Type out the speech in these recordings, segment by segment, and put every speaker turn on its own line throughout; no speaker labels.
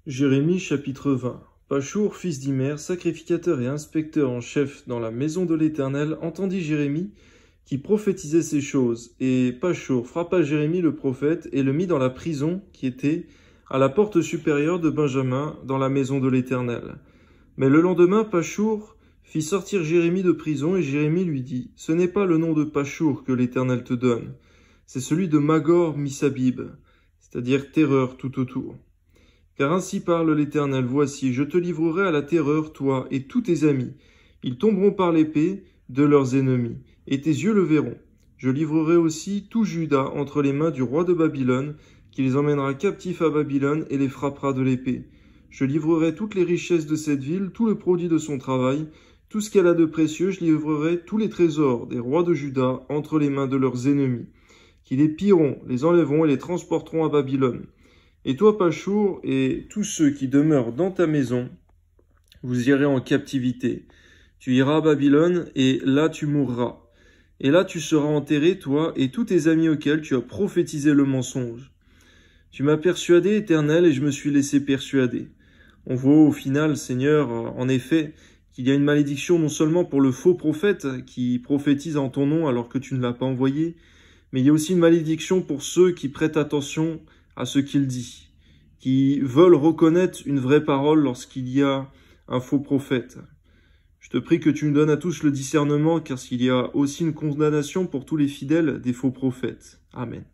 Jérémie chapitre 20. Pachour, fils d'Imer, sacrificateur et inspecteur en chef dans la maison de l'Éternel, entendit Jérémie qui prophétisait ces choses. Et Pachour frappa Jérémie le prophète et le mit dans la prison qui était à la porte supérieure de Benjamin dans la maison de l'Éternel. Mais le lendemain, Pachour fit sortir Jérémie de prison et Jérémie lui dit « Ce n'est pas le nom de Pachour que l'Éternel te donne, c'est celui de Magor Missabib, c'est-à-dire terreur tout autour. Car ainsi parle l'Éternel, voici, je te livrerai à la terreur, toi et tous tes amis. Ils tomberont par l'épée de leurs ennemis, et tes yeux le verront. Je livrerai aussi tout Juda entre les mains du roi de Babylone, qui les emmènera captifs à Babylone et les frappera de l'épée. Je livrerai toutes les richesses de cette ville, tout le produit de son travail, tout ce qu'elle a de précieux, je livrerai tous les trésors des rois de Juda entre les mains de leurs ennemis, qui les pilleront, les enlèveront et les transporteront à Babylone. Et toi, Pachour, et tous ceux qui demeurent dans ta maison, vous irez en captivité. Tu iras à Babylone, et là tu mourras. Et là tu seras enterré, toi et tous tes amis auxquels tu as prophétisé le mensonge. Tu m'as persuadé, Éternel, et je me suis laissé persuader. On voit au final, Seigneur, en effet, qu'il y a une malédiction non seulement pour le faux prophète qui prophétise en ton nom alors que tu ne l'as pas envoyé, mais il y a aussi une malédiction pour ceux qui prêtent attention à ce qu'il dit, qui veulent reconnaître une vraie parole lorsqu'il y a un faux prophète. Je te prie que tu nous donnes à tous le discernement, car s'il y a aussi une condamnation pour tous les fidèles des faux prophètes. Amen.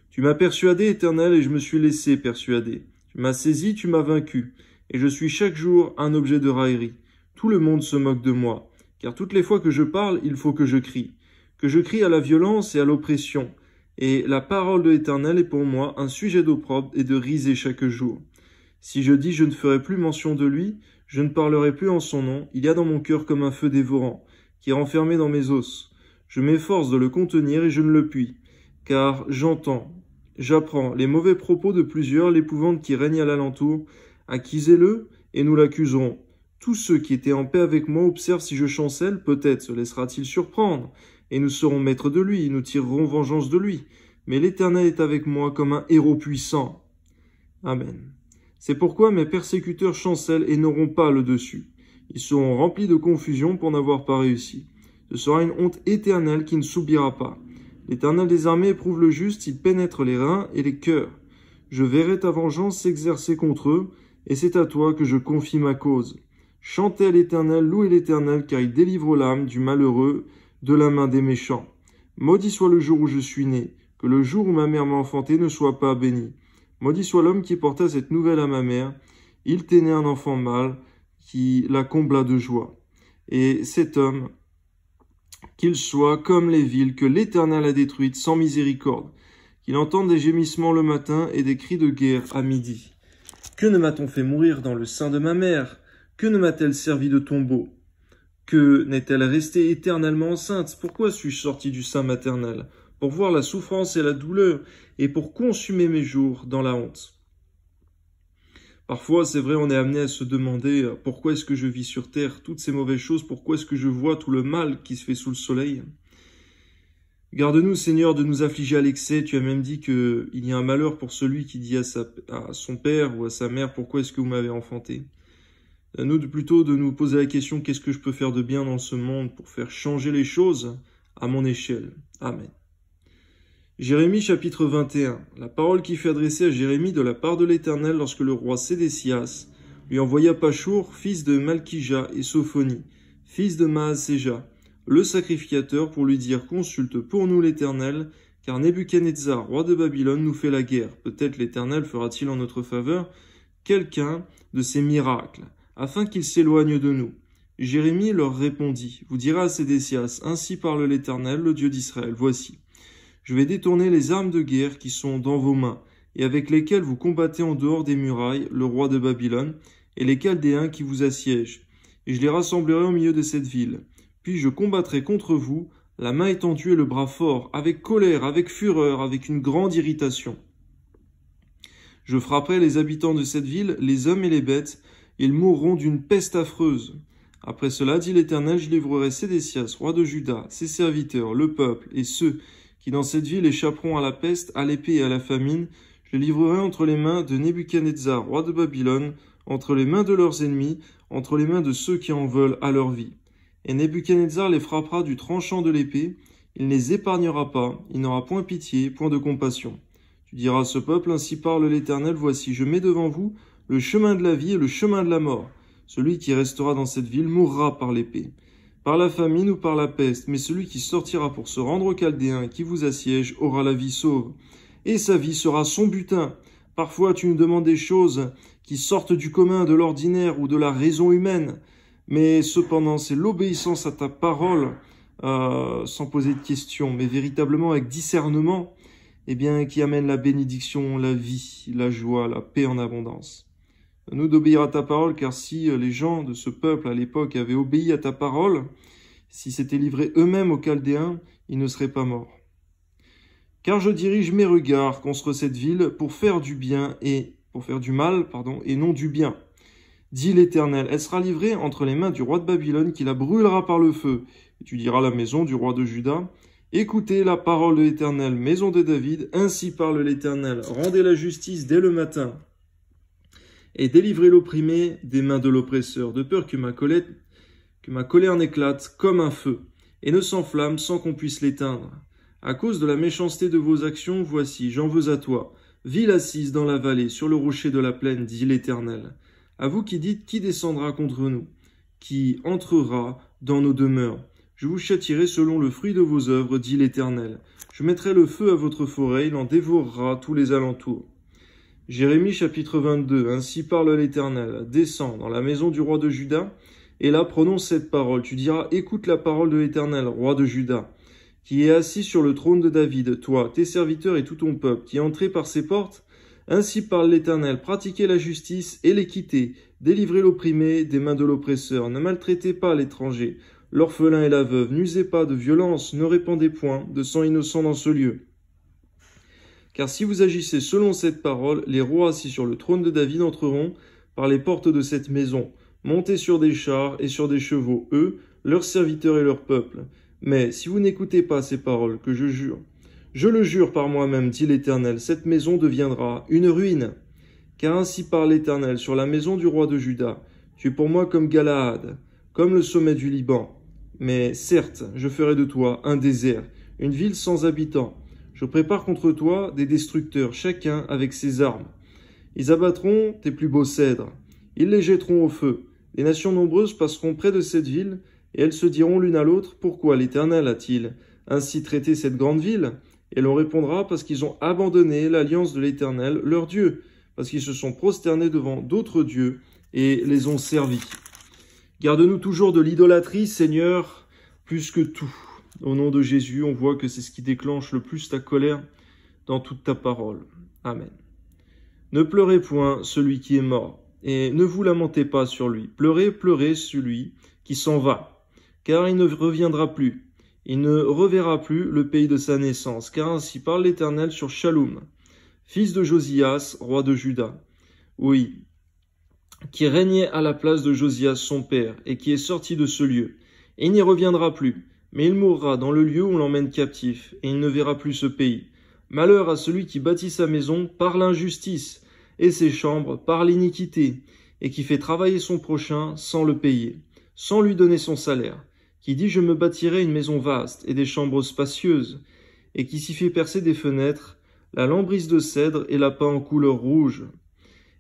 Tu m'as persuadé, Éternel, et je me suis laissé persuader. Tu m'as saisi, tu m'as vaincu, et je suis chaque jour un objet de raillerie. Tout le monde se moque de moi, car toutes les fois que je parle, il faut que je crie à la violence et à l'oppression. Et la parole de l'Éternel est pour moi un sujet d'opprobre et de risée chaque jour. Si je dis je ne ferai plus mention de lui, je ne parlerai plus en son nom, il y a dans mon cœur comme un feu dévorant, qui est renfermé dans mes os. Je m'efforce de le contenir et je ne le puis, car j'apprends les mauvais propos de plusieurs, l'épouvante qui règne à l'alentour. Accusez-le et nous l'accuserons. Tous ceux qui étaient en paix avec moi observent si je chancelle, peut-être se laissera-t-il surprendre. Et nous serons maîtres de lui, nous tirerons vengeance de lui. Mais l'Éternel est avec moi comme un héros puissant. Amen. C'est pourquoi mes persécuteurs chancellent et n'auront pas le dessus. Ils seront remplis de confusion pour n'avoir pas réussi. Ce sera une honte éternelle qui ne s'oubliera pas. L'Éternel des armées éprouve le juste, il pénètre les reins et les cœurs. Je verrai ta vengeance s'exercer contre eux, et c'est à toi que je confie ma cause. Chantez à l'Éternel, louez l'Éternel, car il délivre l'âme du malheureux, de la main des méchants. Maudit soit le jour où je suis né, que le jour où ma mère m'a enfanté ne soit pas béni. Maudit soit l'homme qui porta cette nouvelle à ma mère. Il tenait un enfant mâle qui la combla de joie. Et cet homme, qu'il soit comme les villes que l'Éternel a détruites sans miséricorde, qu'il entende des gémissements le matin et des cris de guerre à midi. Que ne m'a-t-on fait mourir dans le sein de ma mère? Que ne m'a-t-elle servi de tombeau? Que n'est-elle restée éternellement enceinte? Pourquoi suis-je sorti du sein maternel? Pour voir la souffrance et la douleur, et pour consumer mes jours dans la honte. Parfois, c'est vrai, on est amené à se demander pourquoi est-ce que je vis sur terre toutes ces mauvaises choses, pourquoi est-ce que je vois tout le mal qui se fait sous le soleil? Garde-nous, Seigneur, de nous affliger à l'excès. Tu as même dit qu'il y a un malheur pour celui qui dit à son père ou à sa mère, pourquoi est-ce que vous m'avez enfanté? À nous plutôt de nous poser la question, qu'est-ce que je peux faire de bien dans ce monde pour faire changer les choses à mon échelle? Amen. Jérémie chapitre 21. La parole qui fut adressée à Jérémie de la part de l'Éternel lorsque le roi Sédécias lui envoya Pachour, fils de Malkija, et Sophonie, fils de Maaséja, le sacrificateur, pour lui dire « Consulte pour nous l'Éternel, car Nebuchadnezzar, roi de Babylone, nous fait la guerre. Peut-être l'Éternel fera-t-il en notre faveur quelqu'un de ses miracles, afin qu'il s'éloigne de nous. » Jérémie leur répondit, « Vous direz à Sédécias, ainsi parle l'Éternel, le Dieu d'Israël, voici. Je vais détourner les armes de guerre qui sont dans vos mains, et avec lesquelles vous combattez en dehors des murailles le roi de Babylone, et les Chaldéens qui vous assiègent. Et je les rassemblerai au milieu de cette ville. Puis je combattrai contre vous, la main étendue et le bras fort, avec colère, avec fureur, avec une grande irritation. Je frapperai les habitants de cette ville, les hommes et les bêtes, ils mourront d'une peste affreuse. Après cela, dit l'Éternel, je livrerai Sédécias, roi de Juda, ses serviteurs, le peuple, et ceux qui dans cette ville échapperont à la peste, à l'épée et à la famine. Je Je les livrerai entre les mains de Nebuchadnezzar, roi de Babylone, entre les mains de leurs ennemis, entre les mains de ceux qui en veulent à leur vie. Et Nebuchadnezzar les frappera du tranchant de l'épée, il ne les épargnera pas, il n'aura point pitié, point de compassion. Tu diras à ce peuple, ainsi parle l'Éternel, voici, je mets devant vous le chemin de la vie et le chemin de la mort. Celui qui restera dans cette ville mourra par l'épée, par la famine ou par la peste, mais celui qui sortira pour se rendre aux Chaldéens qui vous assiègent aura la vie sauve. Et sa vie sera son butin. Parfois tu nous demandes des choses qui sortent du commun, de l'ordinaire ou de la raison humaine, mais cependant c'est l'obéissance à ta parole, sans poser de questions, mais véritablement avec discernement, qui amène la bénédiction, la vie, la joie, la paix en abondance. Nous d'obéir à ta parole, car si les gens de ce peuple à l'époque avaient obéi à ta parole, si s'étaient livrés eux-mêmes aux Chaldéens, ils ne seraient pas morts. Car je dirige mes regards contre cette ville pour faire du mal, et non du bien. Dit l'Éternel, elle sera livrée entre les mains du roi de Babylone qui la brûlera par le feu. Et tu diras à la maison du roi de Juda, écoutez la parole de l'Éternel, maison de David, ainsi parle l'Éternel, rendez la justice dès le matin, et délivrez l'opprimé des mains de l'oppresseur, de peur que ma colère n'éclate comme un feu, et ne s'enflamme sans qu'on puisse l'éteindre. À cause de la méchanceté de vos actions, voici, j'en veux à toi, ville assise dans la vallée, sur le rocher de la plaine, dit l'Éternel. À vous qui dites, qui descendra contre nous? Qui entrera dans nos demeures? Je vous châtierai selon le fruit de vos œuvres, dit l'Éternel. Je mettrai le feu à votre forêt, il en dévorera tous les alentours. Jérémie chapitre 22, ainsi parle l'Éternel. Descends dans la maison du roi de Juda, et là prononce cette parole. Tu diras, écoute la parole de l'Éternel, roi de Juda, qui est assis sur le trône de David, toi, tes serviteurs et tout ton peuple, qui est entré par ses portes. Ainsi parle l'Éternel, pratiquez la justice et l'équité, délivrez l'opprimé des mains de l'oppresseur, ne maltraitez pas l'étranger, l'orphelin et la veuve, n'usez pas de violence, ne répandez point de sang innocent dans ce lieu. Car si vous agissez selon cette parole, les rois assis sur le trône de David entreront par les portes de cette maison, montés sur des chars et sur des chevaux, eux, leurs serviteurs et leur peuple. Mais si vous n'écoutez pas ces paroles que je jure, je le jure par moi-même, dit l'Éternel, cette maison deviendra une ruine. Car ainsi parle l'Éternel sur la maison du roi de Juda, tu es pour moi comme Galaad, comme le sommet du Liban. Mais certes, je ferai de toi un désert, une ville sans habitants. Je prépare contre toi des destructeurs, chacun avec ses armes. Ils abattront tes plus beaux cèdres, ils les jetteront au feu. Les nations nombreuses passeront près de cette ville, et elles se diront l'une à l'autre, pourquoi l'Éternel a-t-il ainsi traité cette grande ville? Et l'on répondra, parce qu'ils ont abandonné l'alliance de l'Éternel, leur Dieu, parce qu'ils se sont prosternés devant d'autres dieux et les ont servis. Garde-nous toujours de l'idolâtrie, Seigneur, plus que tout. Au nom de Jésus, on voit que c'est ce qui déclenche le plus ta colère dans toute ta parole. Amen. Ne pleurez point celui qui est mort, et ne vous lamentez pas sur lui. Pleurez, pleurez celui qui s'en va, car il ne reviendra plus. Il ne reverra plus le pays de sa naissance, car ainsi parle l'Éternel sur Shaloum, fils de Josias, roi de Juda. Oui, qui régnait à la place de Josias son père, et qui est sorti de ce lieu. Et il n'y reviendra plus, mais il mourra dans le lieu où on l'emmène captif, et il ne verra plus ce pays. Malheur à celui qui bâtit sa maison par l'injustice, et ses chambres par l'iniquité, et qui fait travailler son prochain sans le payer, sans lui donner son salaire, qui dit « Je me bâtirai une maison vaste et des chambres spacieuses », et qui s'y fait percer des fenêtres, la lambrise de cèdre et la peint en couleur rouge.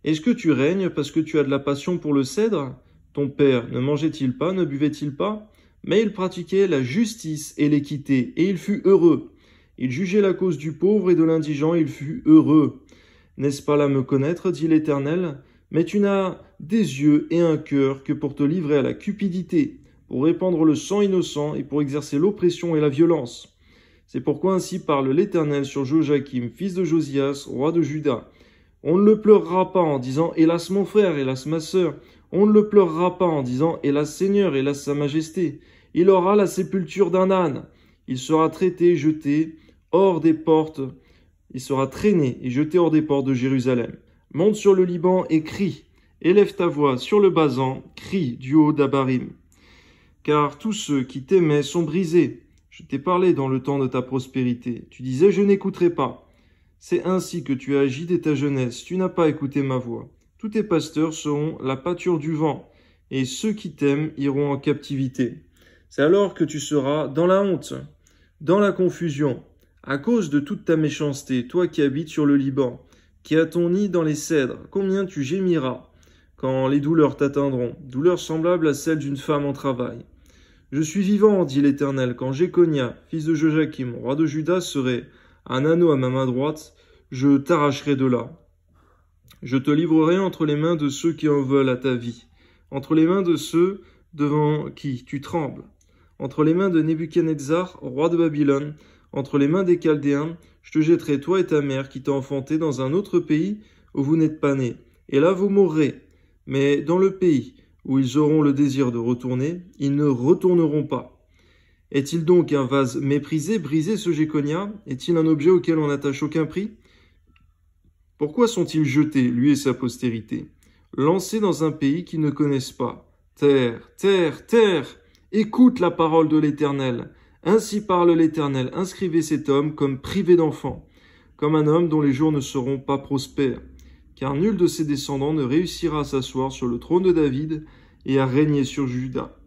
Est-ce que tu règnes parce que tu as de la passion pour le cèdre? Ton père ne mangeait-il pas, ne buvait-il pas? Mais il pratiquait la justice et l'équité, et il fut heureux. Il jugeait la cause du pauvre et de l'indigent, il fut heureux. N'est-ce pas là me connaître, dit l'Éternel? Mais tu n'as des yeux et un cœur que pour te livrer à la cupidité, pour répandre le sang innocent et pour exercer l'oppression et la violence. C'est pourquoi ainsi parle l'Éternel sur Joachim, fils de Josias, roi de Juda. On ne le pleurera pas en disant « Hélas mon frère, hélas ma sœur ». On ne le pleurera pas en disant « Hélas Seigneur, hélas sa majesté ». Il aura la sépulture d'un âne. Il sera traité, jeté hors des portes. Il sera traîné et jeté hors des portes de Jérusalem. Monte sur le Liban et crie. Élève ta voix sur le Basan, crie du haut d'Abarim. Car tous ceux qui t'aimaient sont brisés. Je t'ai parlé dans le temps de ta prospérité. Tu disais, je n'écouterai pas. C'est ainsi que tu as agi dès ta jeunesse, tu n'as pas écouté ma voix. Tous tes pasteurs seront la pâture du vent, et ceux qui t'aiment iront en captivité. C'est alors que tu seras dans la honte, dans la confusion, à cause de toute ta méchanceté, toi qui habites sur le Liban, qui as ton nid dans les cèdres, combien tu gémiras quand les douleurs t'atteindront, douleurs semblables à celles d'une femme en travail. Je suis vivant, dit l'Éternel, quand Jéconia, fils de Joachim, roi de Juda, serait un anneau à ma main droite, je t'arracherai de là. Je te livrerai entre les mains de ceux qui en veulent à ta vie, entre les mains de ceux devant qui tu trembles, entre les mains de Nebuchadnezzar, roi de Babylone, entre les mains des Chaldéens, je te jetterai toi et ta mère qui t'a enfanté dans un autre pays où vous n'êtes pas nés. Et là vous mourrez. Mais dans le pays où ils auront le désir de retourner, ils ne retourneront pas. Est-il donc un vase méprisé, brisé ce Jéconia? Est-il un objet auquel on n'attache aucun prix? Pourquoi sont-ils jetés, lui et sa postérité, lancés dans un pays qu'ils ne connaissent pas? Terre, terre, terre, écoute la parole de l'Éternel. Ainsi parle l'Éternel, inscrivez cet homme comme privé d'enfant, comme un homme dont les jours ne seront pas prospères, car nul de ses descendants ne réussira à s'asseoir sur le trône de David et à régner sur Juda.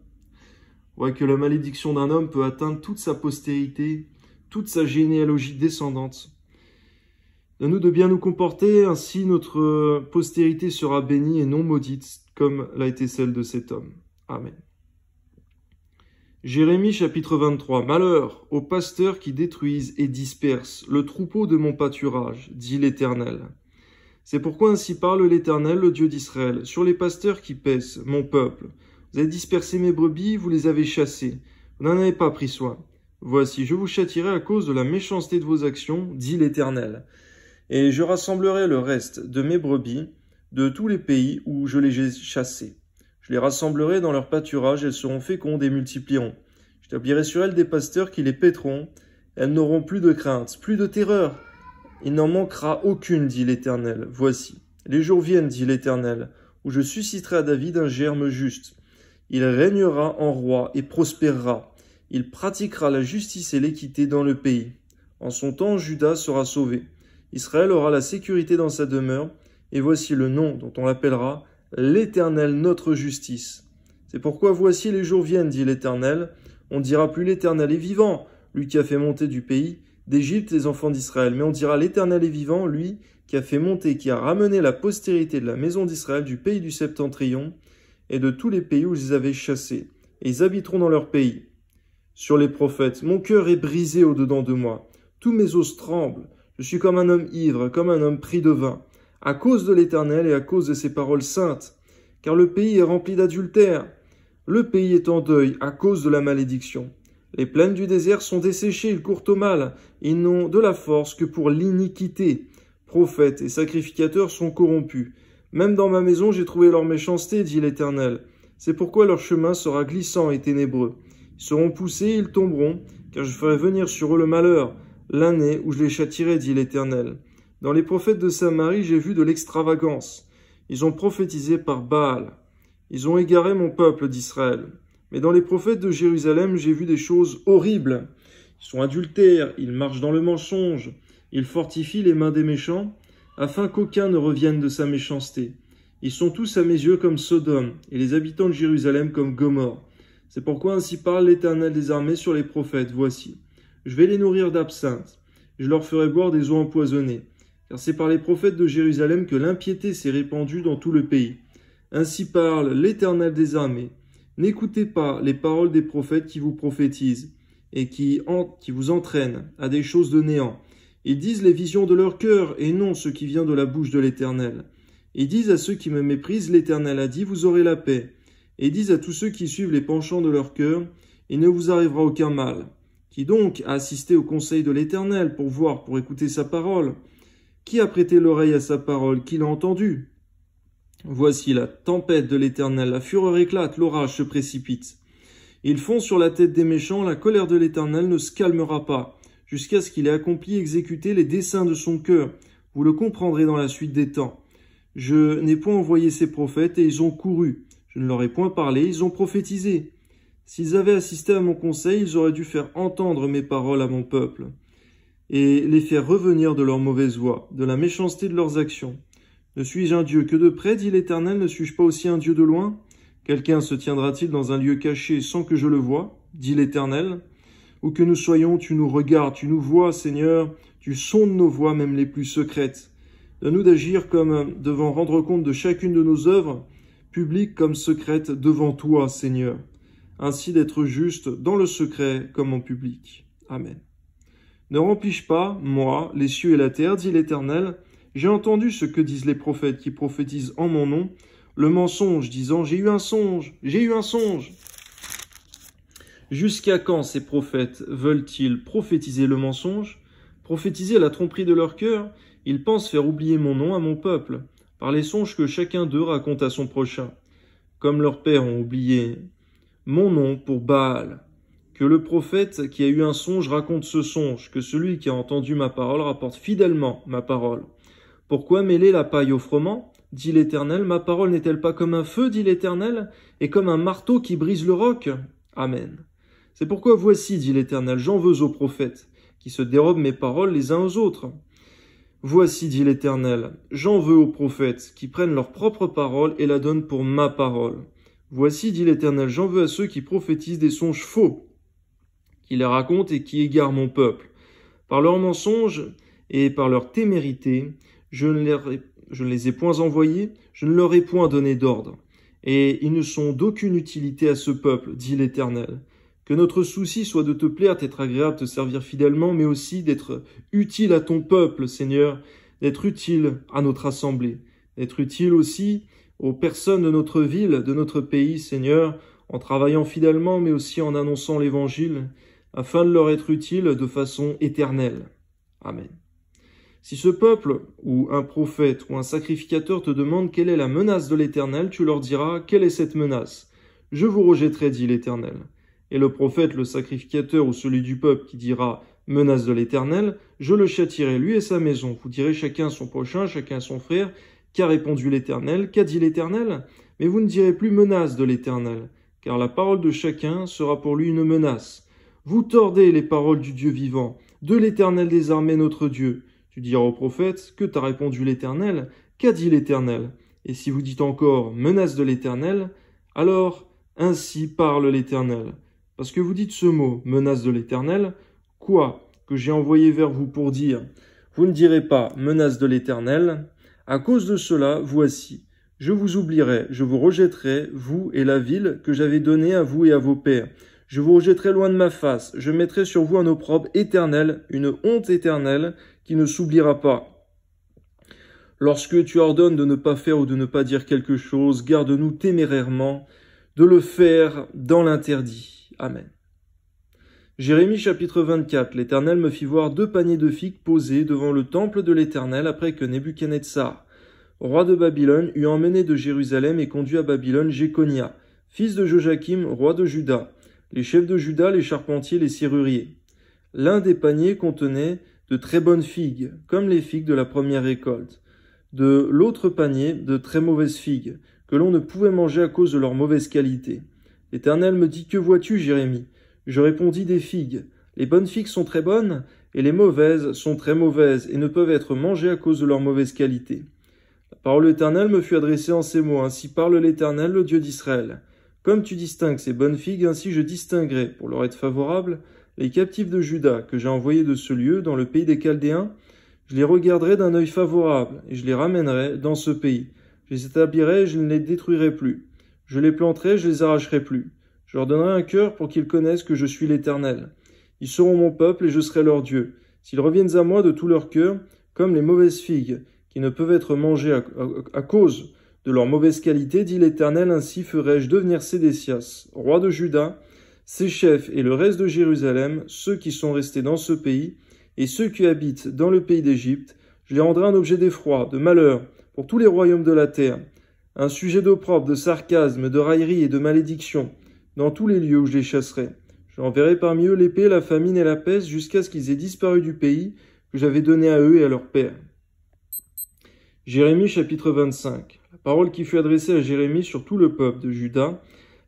On voit que la malédiction d'un homme peut atteindre toute sa postérité, toute sa généalogie descendante. Donne-nous de bien nous comporter, ainsi notre postérité sera bénie et non maudite, comme l'a été celle de cet homme. Amen. Jérémie chapitre 23. Malheur aux pasteurs qui détruisent et dispersent le troupeau de mon pâturage, dit l'Éternel. C'est pourquoi ainsi parle l'Éternel, le Dieu d'Israël, sur les pasteurs qui paissent, mon peuple. Vous avez dispersé mes brebis, vous les avez chassées. Vous n'en avez pas pris soin. Voici, je vous châtierai à cause de la méchanceté de vos actions, dit l'Éternel. Et je rassemblerai le reste de mes brebis de tous les pays où je les ai chassées. Je les rassemblerai dans leur pâturage, elles seront fécondes et multiplieront. J'établirai sur elles des pasteurs qui les paîtront, elles n'auront plus de crainte, plus de terreur. Il n'en manquera aucune, dit l'Éternel. Voici, les jours viennent, dit l'Éternel, où je susciterai à David un germe juste. Il régnera en roi et prospérera. Il pratiquera la justice et l'équité dans le pays. En son temps, Juda sera sauvé. Israël aura la sécurité dans sa demeure, et voici le nom dont on l'appellera l'Éternel notre justice. C'est pourquoi voici les jours viennent, dit l'Éternel. On ne dira plus l'Éternel est vivant, lui qui a fait monter du pays d'Égypte les enfants d'Israël, mais on dira l'Éternel est vivant, lui qui a fait monter, qui a ramené la postérité de la maison d'Israël du pays du septentrion et de tous les pays où ils avaient chassés, et ils habiteront dans leur pays. Sur les prophètes, mon cœur est brisé au-dedans de moi, tous mes os tremblent, je suis comme un homme ivre, comme un homme pris de vin, à cause de l'Éternel et à cause de ses paroles saintes, car le pays est rempli d'adultère, le pays est en deuil à cause de la malédiction. Les plaines du désert sont desséchées, ils courent au mal, ils n'ont de la force que pour l'iniquité. Prophètes et sacrificateurs sont corrompus. Même dans ma maison j'ai trouvé leur méchanceté, dit l'Éternel. C'est pourquoi leur chemin sera glissant et ténébreux. Ils seront poussés, ils tomberont, car je ferai venir sur eux le malheur, l'année où je les châtierai, dit l'Éternel. Dans les prophètes de Samarie, j'ai vu de l'extravagance. Ils ont prophétisé par Baal. Ils ont égaré mon peuple d'Israël. Mais dans les prophètes de Jérusalem, j'ai vu des choses horribles. Ils sont adultères, ils marchent dans le mensonge, ils fortifient les mains des méchants, afin qu'aucun ne revienne de sa méchanceté. Ils sont tous à mes yeux comme Sodome, et les habitants de Jérusalem comme Gomorrhe. C'est pourquoi ainsi parle l'Éternel des armées sur les prophètes. Voici, je vais les nourrir d'absinthe, je leur ferai boire des eaux empoisonnées, car c'est par les prophètes de Jérusalem que l'impiété s'est répandue dans tout le pays. Ainsi parle l'Éternel des armées. N'écoutez pas les paroles des prophètes qui vous prophétisent et qui vous entraînent à des choses de néant. Ils disent les visions de leur cœur et non ce qui vient de la bouche de l'Éternel. Ils disent à ceux qui me méprisent, l'Éternel a dit, vous aurez la paix. Et ils disent à tous ceux qui suivent les penchants de leur cœur, il ne vous arrivera aucun mal. Qui donc a assisté au conseil de l'Éternel pour voir, pour écouter sa parole? Qui a prêté l'oreille à sa parole? Qui l'a entendu? Voici la tempête de l'Éternel, la fureur éclate, l'orage se précipite. Ils font sur la tête des méchants, la colère de l'Éternel ne se calmera pas, jusqu'à ce qu'il ait accompli et exécuté les desseins de son cœur. Vous le comprendrez dans la suite des temps. Je n'ai point envoyé ces prophètes et ils ont couru. Je ne leur ai point parlé, ils ont prophétisé. S'ils avaient assisté à mon conseil, ils auraient dû faire entendre mes paroles à mon peuple. et les faire revenir de leur mauvaise voie, de la méchanceté de leurs actions. Ne suis-je un Dieu que de près, dit l'Éternel, ne suis-je pas aussi un Dieu de loin? Quelqu'un se tiendra-t-il dans un lieu caché sans que je le voie, dit l'Éternel? Où que nous soyons, tu nous regardes, tu nous vois, Seigneur, tu sondes nos voies, même les plus secrètes. Donne-nous d'agir comme devant rendre compte de chacune de nos œuvres, publiques comme secrètes devant toi, Seigneur. Ainsi d'être juste dans le secret comme en public. Amen. Ne remplis-je pas, moi, les cieux et la terre, dit l'Éternel? J'ai entendu ce que disent les prophètes qui prophétisent en mon nom, le mensonge disant « J'ai eu un songe, j'ai eu un songe ». Jusqu'à quand ces prophètes veulent-ils prophétiser le mensonge, prophétiser la tromperie de leur cœur? Ils pensent faire oublier mon nom à mon peuple, par les songes que chacun d'eux raconte à son prochain. Comme leurs pères ont oublié mon nom pour Baal. Que le prophète qui a eu un songe raconte ce songe, que celui qui a entendu ma parole rapporte fidèlement ma parole. Pourquoi mêler la paille au froment? Dit l'Éternel. Ma parole n'est-elle pas comme un feu, dit l'Éternel, et comme un marteau qui brise le roc? Amen. C'est pourquoi voici, dit l'Éternel, j'en veux aux prophètes, qui se dérobent mes paroles les uns aux autres. Voici, dit l'Éternel, j'en veux aux prophètes, qui prennent leur propre parole et la donnent pour ma parole. Voici, dit l'Éternel, j'en veux à ceux qui prophétisent des songes faux, qui les racontent et qui égarent mon peuple. Par leurs mensonges et par leur témérité, je ne les ai point envoyés, je ne leur ai point donné d'ordre. Et ils ne sont d'aucune utilité à ce peuple, dit l'Éternel. Que notre souci soit de te plaire, d'être agréable, de te servir fidèlement, mais aussi d'être utile à ton peuple, Seigneur, d'être utile à notre assemblée, d'être utile aussi aux personnes de notre ville, de notre pays, Seigneur, en travaillant fidèlement, mais aussi en annonçant l'Évangile, afin de leur être utile de façon éternelle. Amen. Si ce peuple, ou un prophète, ou un sacrificateur te demande quelle est la menace de l'Éternel, tu leur diras, quelle est cette menace? Je vous rejetterai, dit l'Éternel. Et le prophète, le sacrificateur ou celui du peuple qui dira « menace de l'Éternel », je le châtierai, lui et sa maison. Vous direz chacun son prochain, chacun son frère. Qu'a répondu l'Éternel? Qu'a dit l'Éternel? Mais vous ne direz plus « menace de l'Éternel », car la parole de chacun sera pour lui une menace. Vous tordez les paroles du Dieu vivant, de l'Éternel des armées notre Dieu. Tu diras au prophète « que t'a répondu l'Éternel? Qu'a dit l'Éternel » Et si vous dites encore « menace de l'Éternel », alors ainsi parle l'Éternel. Parce que vous dites ce mot, menace de l'Éternel, quoi que j'ai envoyé vers vous pour dire, vous ne direz pas menace de l'Éternel, à cause de cela, voici, je vous oublierai, je vous rejetterai, vous et la ville que j'avais donnée à vous et à vos pères. Je vous rejetterai loin de ma face, je mettrai sur vous un opprobre éternel, une honte éternelle qui ne s'oubliera pas. Lorsque tu ordonnes de ne pas faire ou de ne pas dire quelque chose, garde-nous témérairement de le faire dans l'interdit. Amen. Jérémie chapitre 24. L'Éternel me fit voir 2 paniers de figues posés devant le temple de l'Éternel après que Nebuchadnezzar, roi de Babylone, eut emmené de Jérusalem et conduit à Babylone Jéconia, fils de Joachim, roi de Juda, les chefs de Juda, les charpentiers, les serruriers. L'un des paniers contenait de très bonnes figues, comme les figues de la première récolte. De l'autre panier, de très mauvaises figues, que l'on ne pouvait manger à cause de leur mauvaise qualité. L'Éternel me dit, que vois-tu, Jérémie? Je répondis, des figues. Les bonnes figues sont très bonnes, et les mauvaises sont très mauvaises, et ne peuvent être mangées à cause de leur mauvaise qualité. La parole de l'Éternel me fut adressée en ces mots, ainsi parle l'Éternel, le Dieu d'Israël. Comme tu distingues ces bonnes figues, ainsi je distinguerai, pour leur être favorable, les captifs de Juda, que j'ai envoyés de ce lieu, dans le pays des Chaldéens. Je les regarderai d'un œil favorable, et je les ramènerai dans ce pays. Je les établirai, et je ne les détruirai plus. Je les planterai, je les arracherai plus. Je leur donnerai un cœur pour qu'ils connaissent que je suis l'Éternel. Ils seront mon peuple et je serai leur Dieu. S'ils reviennent à moi de tout leur cœur, comme les mauvaises figues, qui ne peuvent être mangées à cause de leur mauvaise qualité, dit l'Éternel, ainsi ferai-je devenir Sédécias, roi de Juda, ses chefs et le reste de Jérusalem, ceux qui sont restés dans ce pays, et ceux qui habitent dans le pays d'Égypte, je les rendrai un objet d'effroi, de malheur, pour tous les royaumes de la terre. Un sujet d'opprobre, de sarcasme, de raillerie et de malédiction, dans tous les lieux où je les chasserai. J'enverrai parmi eux l'épée, la famine et la peste, jusqu'à ce qu'ils aient disparu du pays que j'avais donné à eux et à leurs pères. Jérémie chapitre 25. La parole qui fut adressée à Jérémie sur tout le peuple de Juda,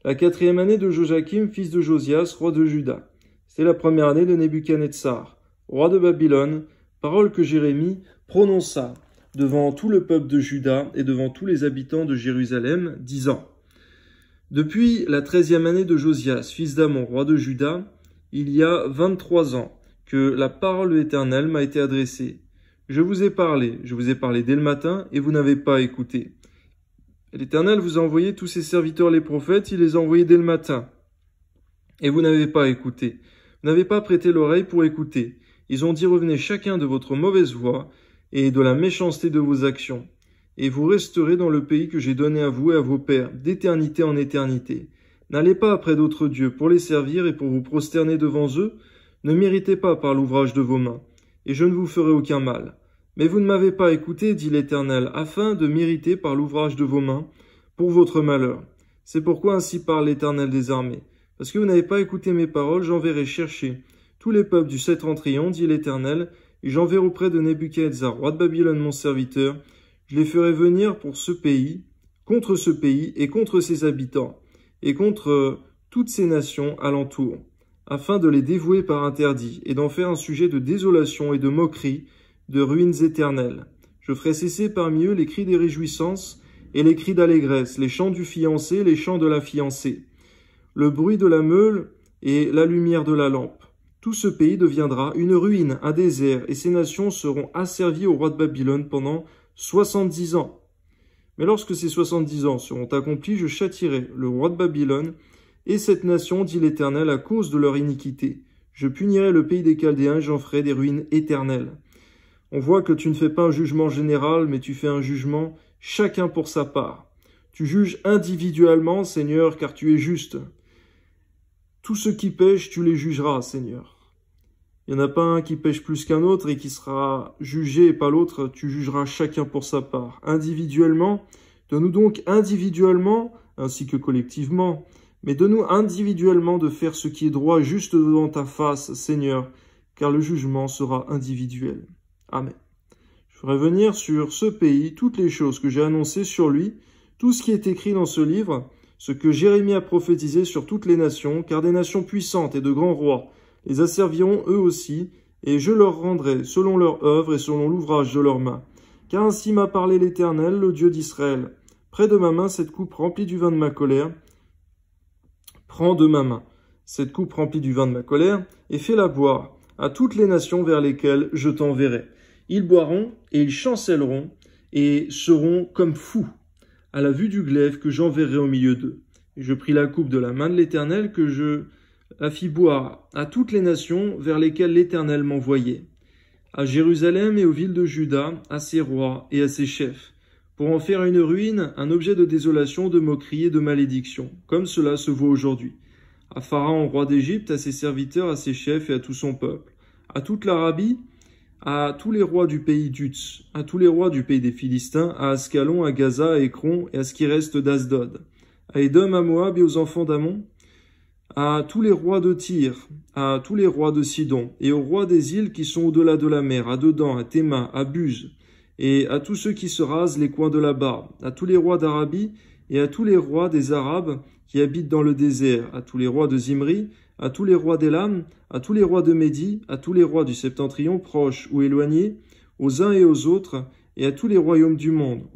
la 4e année de Joachim, fils de Josias, roi de Juda. C'était la première année de Nebuchadnezzar, roi de Babylone, parole que Jérémie prononça devant tout le peuple de Juda et devant tous les habitants de Jérusalem, disant: Depuis la 13e année de Josias, fils d'Amon, roi de Juda, il y a 23 ans que la parole de l'Éternel m'a été adressée. Je vous ai parlé dès le matin, et vous n'avez pas écouté. L'Éternel vous a envoyé tous ses serviteurs les prophètes, il les a envoyés dès le matin. Et vous n'avez pas écouté. Vous n'avez pas prêté l'oreille pour écouter. Ils ont dit: revenez chacun de votre mauvaise voie et de la méchanceté de vos actions. Et vous resterez dans le pays que j'ai donné à vous et à vos pères, d'éternité en éternité. N'allez pas après d'autres dieux pour les servir et pour vous prosterner devant eux. Ne m'irritez pas par l'ouvrage de vos mains, et je ne vous ferai aucun mal. Mais vous ne m'avez pas écouté, dit l'Éternel, afin de m'irriter par l'ouvrage de vos mains, pour votre malheur. C'est pourquoi ainsi parle l'Éternel des armées. Parce que vous n'avez pas écouté mes paroles, j'enverrai chercher tous les peuples du septentrion, dit l'Éternel, et j'enverrai auprès de Nebuchadnezzar, roi de Babylone, mon serviteur. Je les ferai venir pour ce pays, et contre ses habitants, et contre toutes ces nations alentour, afin de les dévouer par interdit, et d'en faire un sujet de désolation et de moquerie, de ruines éternelles. Je ferai cesser parmi eux les cris des réjouissances et les cris d'allégresse, les chants du fiancé, les chants de la fiancée, le bruit de la meule et la lumière de la lampe. Tout ce pays deviendra une ruine, un désert, et ces nations seront asservies au roi de Babylone pendant 70 ans. Mais lorsque ces 70 ans seront accomplis, je châtierai le roi de Babylone et cette nation, dit l'Éternel, à cause de leur iniquité. Je punirai le pays des Chaldéens et j'en ferai des ruines éternelles. On voit que tu ne fais pas un jugement général, mais tu fais un jugement chacun pour sa part. Tu juges individuellement, Seigneur, car tu es juste. Tous ceux qui pêchent, tu les jugeras, Seigneur. Il n'y en a pas un qui pêche plus qu'un autre et qui sera jugé et pas l'autre. Tu jugeras chacun pour sa part. Individuellement, donne-nous donc individuellement, ainsi que collectivement, mais donne-nous individuellement de faire ce qui est droit juste devant ta face, Seigneur, car le jugement sera individuel. Amen. Je ferai venir sur ce pays toutes les choses que j'ai annoncées sur lui, tout ce qui est écrit dans ce livre, ce que Jérémie a prophétisé sur toutes les nations, car des nations puissantes et de grands rois les asserviront eux aussi, et je leur rendrai selon leur œuvre et selon l'ouvrage de leurs mains. Car ainsi m'a parlé l'Éternel, le Dieu d'Israël. Près de ma main cette coupe remplie du vin de ma colère. Prends de ma main cette coupe remplie du vin de ma colère, et fais-la boire à toutes les nations vers lesquelles je t'enverrai. Ils boiront et ils chancelleront et seront comme fous à la vue du glaive que j'enverrai au milieu d'eux. Et je pris la coupe de la main de l'Éternel que je la fis boire à toutes les nations vers lesquelles l'Éternel m'envoyait, à Jérusalem et aux villes de Juda, à ses rois et à ses chefs, pour en faire une ruine, un objet de désolation, de moquerie et de malédiction, comme cela se voit aujourd'hui, à Pharaon, roi d'Égypte, à ses serviteurs, à ses chefs et à tout son peuple, à toute l'Arabie, à tous les rois du pays d'Utz, à tous les rois du pays des Philistins, à Ascalon, à Gaza, à Écron et à ce qui reste d'Asdod, à Édom, à Moab et aux enfants d'Amon, à tous les rois de Tyr, à tous les rois de Sidon, et aux rois des îles qui sont au-delà de la mer, à Dedan, à Théma, à Buz, et à tous ceux qui se rasent les coins de la barbe, à tous les rois d'Arabie, et à tous les rois des Arabes qui habitent dans le désert, à tous les rois de Zimri, à tous les rois d'Élam, à tous les rois de Médie, à tous les rois du septentrion, proches ou éloignés, aux uns et aux autres, et à tous les royaumes du monde,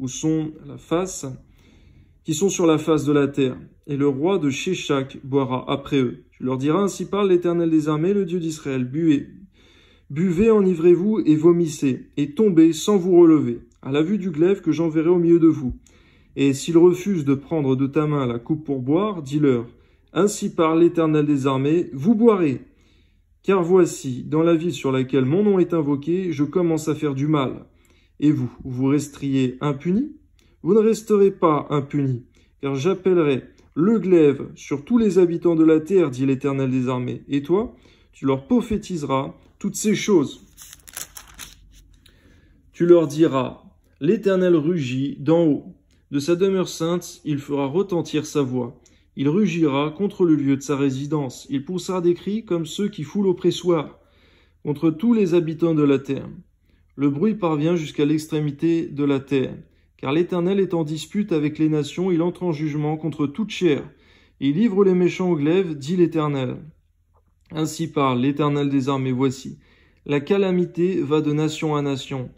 qui sont sur la face de la terre. Et le roi de Sheshak boira après eux. Tu leur diras, ainsi parle l'Éternel des armées, le Dieu d'Israël, buvez, enivrez-vous et vomissez, et tombez sans vous relever, à la vue du glaive que j'enverrai au milieu de vous. Et s'ils refusent de prendre de ta main la coupe pour boire, dis-leur, ainsi parle l'Éternel des armées, vous boirez. Car voici, dans la ville sur laquelle mon nom est invoqué, je commence à faire du mal. Et vous, vous resteriez impunis? Vous ne resterez pas impunis, car j'appellerai le glaive sur tous les habitants de la terre, dit l'Éternel des armées. Et toi, tu leur prophétiseras toutes ces choses. Tu leur diras, l'Éternel rugit d'en haut. De sa demeure sainte, il fera retentir sa voix. Il rugira contre le lieu de sa résidence. Il poussera des cris comme ceux qui foulent au pressoir, contre tous les habitants de la terre. Le bruit parvient jusqu'à l'extrémité de la terre. Car l'Éternel est en dispute avec les nations, il entre en jugement contre toute chair. Il livre les méchants au glaive, dit l'Éternel. Ainsi parle l'Éternel des armées, voici. La calamité va de nation à nation,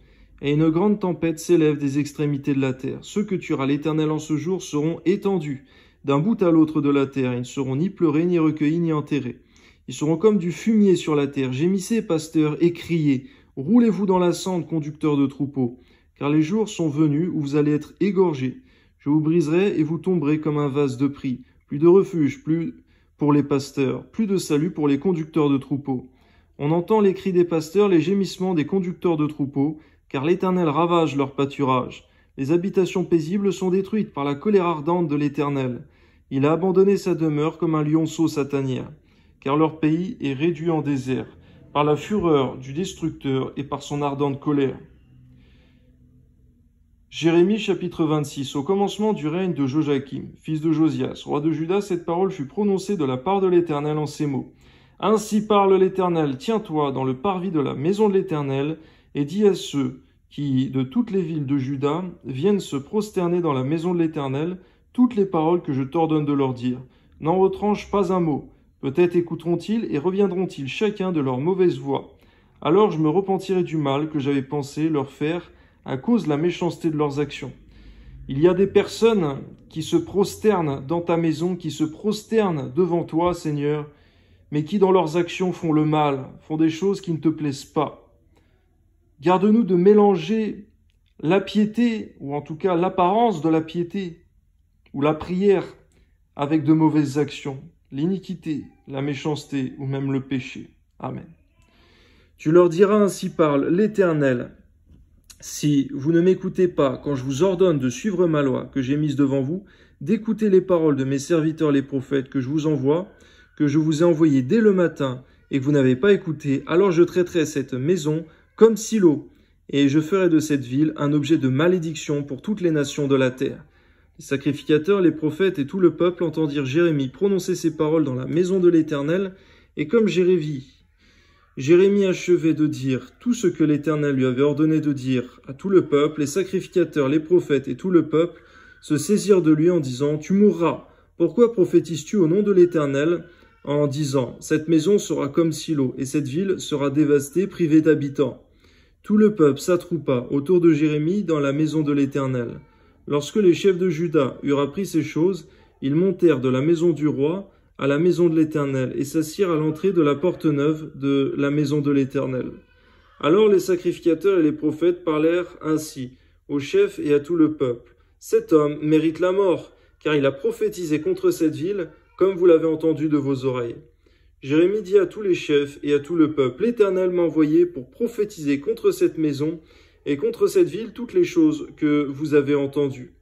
et une grande tempête s'élève des extrémités de la terre. Ceux que tuera l'Éternel en ce jour seront étendus d'un bout à l'autre de la terre. Ils ne seront ni pleurés, ni recueillis, ni enterrés. Ils seront comme du fumier sur la terre. Gémissez, pasteurs, et criez. Roulez-vous dans la cendre, conducteurs de troupeaux. Car les jours sont venus où vous allez être égorgés. Je vous briserai et vous tomberez comme un vase de prix. Plus de refuge, plus pour les pasteurs, plus de salut pour les conducteurs de troupeaux. On entend les cris des pasteurs, les gémissements des conducteurs de troupeaux, car l'Éternel ravage leur pâturage. Les habitations paisibles sont détruites par la colère ardente de l'Éternel. Il a abandonné sa demeure comme un lionceau sa tanière, car leur pays est réduit en désert, par la fureur du destructeur et par son ardente colère. Jérémie chapitre 26. Au commencement du règne de Joachim, fils de Josias, roi de Juda, cette parole fut prononcée de la part de l'Éternel en ces mots. Ainsi parle l'Éternel, tiens-toi dans le parvis de la maison de l'Éternel, et dis à ceux qui, de toutes les villes de Juda, viennent se prosterner dans la maison de l'Éternel, toutes les paroles que je t'ordonne de leur dire. N'en retranche pas un mot. Peut-être écouteront-ils et reviendront-ils chacun de leur mauvaise voie. Alors je me repentirai du mal que j'avais pensé leur faire à cause de la méchanceté de leurs actions. Il y a des personnes qui se prosternent dans ta maison, qui se prosternent devant toi, Seigneur, mais qui dans leurs actions font le mal, font des choses qui ne te plaisent pas. Garde-nous de mélanger la piété, ou en tout cas l'apparence de la piété, ou la prière, avec de mauvaises actions, l'iniquité, la méchanceté, ou même le péché. Amen. Tu leur diras, ainsi parle l'Éternel, si vous ne m'écoutez pas quand je vous ordonne de suivre ma loi que j'ai mise devant vous, d'écouter les paroles de mes serviteurs les prophètes que je vous envoie, que je vous ai envoyés dès le matin et que vous n'avez pas écouté, alors je traiterai cette maison comme Silo, et je ferai de cette ville un objet de malédiction pour toutes les nations de la terre. Les sacrificateurs, les prophètes et tout le peuple entendirent Jérémie prononcer ces paroles dans la maison de l'Éternel, et comme Jérémie achevait de dire tout ce que l'Éternel lui avait ordonné de dire à tout le peuple, les sacrificateurs, les prophètes et tout le peuple se saisirent de lui en disant « Tu mourras. Pourquoi prophétises-tu au nom de l'Éternel en disant « Cette maison sera comme Silo et cette ville sera dévastée, privée d'habitants » ?» Tout le peuple s'attroupa autour de Jérémie dans la maison de l'Éternel. Lorsque les chefs de Juda eurent appris ces choses, ils montèrent de la maison du roi à la maison de l'Éternel, et s'assirent à l'entrée de la porte neuve de la maison de l'Éternel. Alors les sacrificateurs et les prophètes parlèrent ainsi aux chefs et à tout le peuple. Cet homme mérite la mort, car il a prophétisé contre cette ville, comme vous l'avez entendu de vos oreilles. Jérémie dit à tous les chefs et à tout le peuple, l'Éternel m'a envoyé pour prophétiser contre cette maison et contre cette ville toutes les choses que vous avez entendues.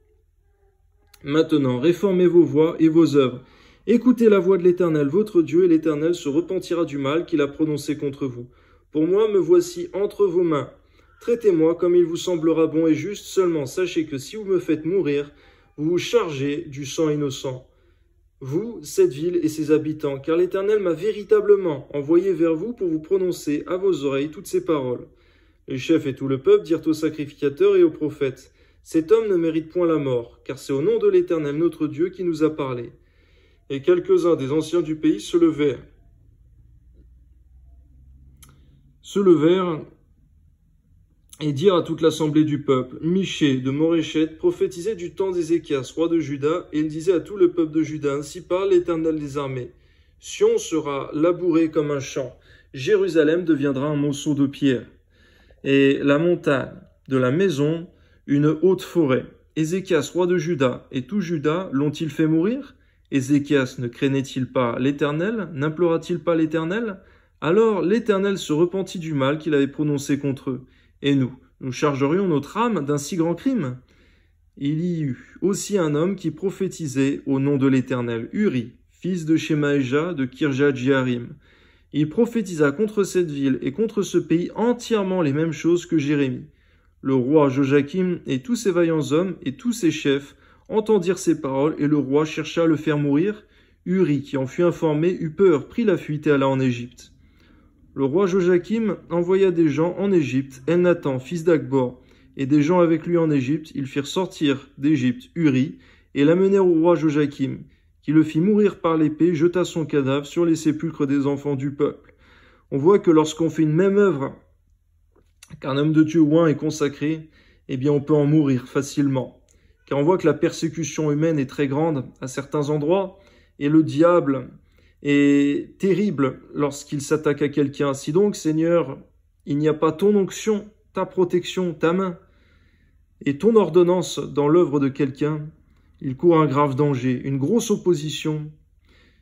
Maintenant, réformez vos voies et vos œuvres. Écoutez la voix de l'Éternel, votre Dieu, et l'Éternel se repentira du mal qu'il a prononcé contre vous. Pour moi, me voici entre vos mains. Traitez-moi comme il vous semblera bon et juste, seulement sachez que si vous me faites mourir, vous vous chargez du sang innocent. Vous, cette ville et ses habitants, car l'Éternel m'a véritablement envoyé vers vous pour vous prononcer à vos oreilles toutes ces paroles. Les chefs et tout le peuple dirent aux sacrificateurs et aux prophètes, « Cet homme ne mérite point la mort, car c'est au nom de l'Éternel notre Dieu qui nous a parlé. » Et quelques-uns des anciens du pays se levèrent et dirent à toute l'assemblée du peuple, Michée de Moréchet prophétisait du temps d'Ézéchias, roi de Juda, et il disait à tout le peuple de Juda, ainsi parle l'Éternel des armées. Sion sera labouré comme un champ, Jérusalem deviendra un monceau de pierre, et la montagne de la maison une haute forêt. Ézéchias, roi de Juda, et tout Juda l'ont-ils fait mourir? Ézéchias ne craignait-il pas l'Éternel? N'implora-t-il pas l'Éternel? Alors l'Éternel se repentit du mal qu'il avait prononcé contre eux. Et nous chargerions notre âme d'un si grand crime? Il y eut aussi un homme qui prophétisait au nom de l'Éternel, Uri, fils de Shemaéja de Kirjat-Jearim. Il prophétisa contre cette ville et contre ce pays entièrement les mêmes choses que Jérémie. Le roi Joachim et tous ses vaillants hommes et tous ses chefs entendirent ces paroles, et le roi chercha à le faire mourir. Uri, qui en fut informé, eut peur, prit la fuite et alla en Égypte. Le roi Joachim envoya des gens en Égypte, Elnathan, fils d'Akbor, et des gens avec lui en Égypte. Ils firent sortir d'Égypte Uri, et l'amenèrent au roi Joachim, qui le fit mourir par l'épée, jeta son cadavre sur les sépulcres des enfants du peuple. on voit que lorsqu'on fait une même œuvre qu'un homme de Dieu oint et consacré, eh bien on peut en mourir facilement. Car on voit que la persécution humaine est très grande à certains endroits, et le diable est terrible lorsqu'il s'attaque à quelqu'un. Si donc, Seigneur, il n'y a pas ton onction, ta protection, ta main, et ton ordonnance dans l'œuvre de quelqu'un, il court un grave danger, une grosse opposition.